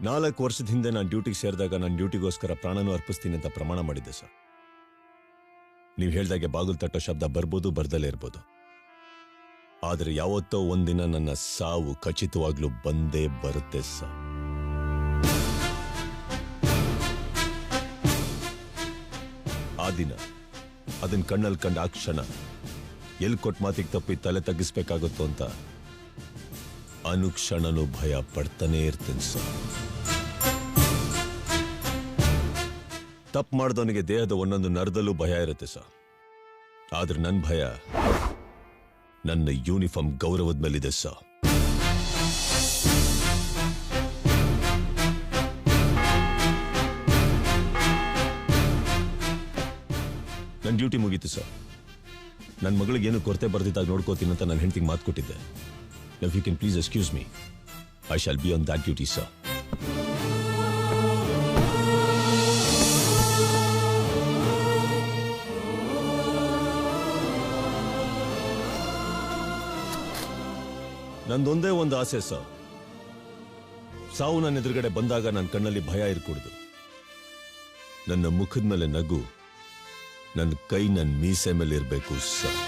4 ವರ್ಷದ ಹಿಂದೆ ನಾನು ಡ್ಯೂಟಿಗೆ ಸೇರಿದಾಗ ನಾನು ಡ್ಯೂಟಿಗೋಸ್ಕರ ಪ್ರಾಣನೂ ಅರ್ಪಿಸ್ತೀನಿ ಅಂತ ಪ್ರಮಾಣ ಮಾಡಿದ್ದೆ ಸರ್. ನೀವು ಹೇಳ್ದಾಗೆ ಬಾಗಿಲು ತಟ್ಟೋ ಶಬ್ದ ಬರ್ಬೋದು, ಬರ್ದಲೇ ಇರ್ಬೋದು. ಆದರೆ ಯಾವತ್ತೋ ಒಂದಿನ ನನ್ನ ಸಾವು ಖಚಿತವಾಗ್ಲೂ ಬಂದೇ ಬರುತ್ತೆ ಸರ್. ಆ ದಿನ ಅದನ್ನ ಕಣ್ಣಲ್ಲಿ ಕಂಡ ಆ ಕ್ಷಣ ಎಲ್ಲಿ ಕೊಟ್ಟ ಮಾತಿಗೆ ತಪ್ಪಿ ತಲೆ ತಗ್ಗಿಸ್ಬೇಕಾಗುತ್ತೋ ಅಂತ ಅನುಕ್ಷಣನೂ ಭಯ ಪಡ್ತಾನೆ ಇರ್ತೀನಿ ಸರ್. ತಪ್ಪು ಮಾಡಿದವನಿಗೆ ದೇಹದ ಒಂದೊಂದು ನರದಲ್ಲೂ ಭಯ ಇರುತ್ತೆ ಸರ್. ಆದ್ರೆ ನನ್ನ ಭಯ ನನ್ನ ಯೂನಿಫಾರ್ಮ್ ಗೌರವದ ಮೇಲಿದೆ ಸರ್. ನನ್ನ ಡ್ಯೂಟಿ ಮುಗೀತು ಸರ್. ನನ್ನ ಮಗಳಿಗೆ ಏನು ಕೊರತೆ ಬರ್ದಿದ್ದಾಗ ನೋಡ್ಕೋತೀನಿ ಅಂತ ನನ್ನ ಹೆಂಡತಿಗೆ ಮಾತು ಕೊಟ್ಟಿದ್ದೆ. If you can please excuse me, I shall be on that duty, sir. ನಂದೊಂದೇ ಒಂದು ಆಸೆ ಸರ್. ಸಾವು ನನ್ನ ಎದುರುಗಡೆ ಬಂದಾಗ ನನ್ನ ಕಣ್ಣಲ್ಲಿ ಭಯ ಇರಕೂಡದು. ನನ್ನ ಮುಖದ ಮೇಲೆ ನಗು, ನನ್ನ ಕೈ ನನ್ನ ಮೀಸೆ ಮೇಲೆ ಇರಬೇಕು ಸರ್.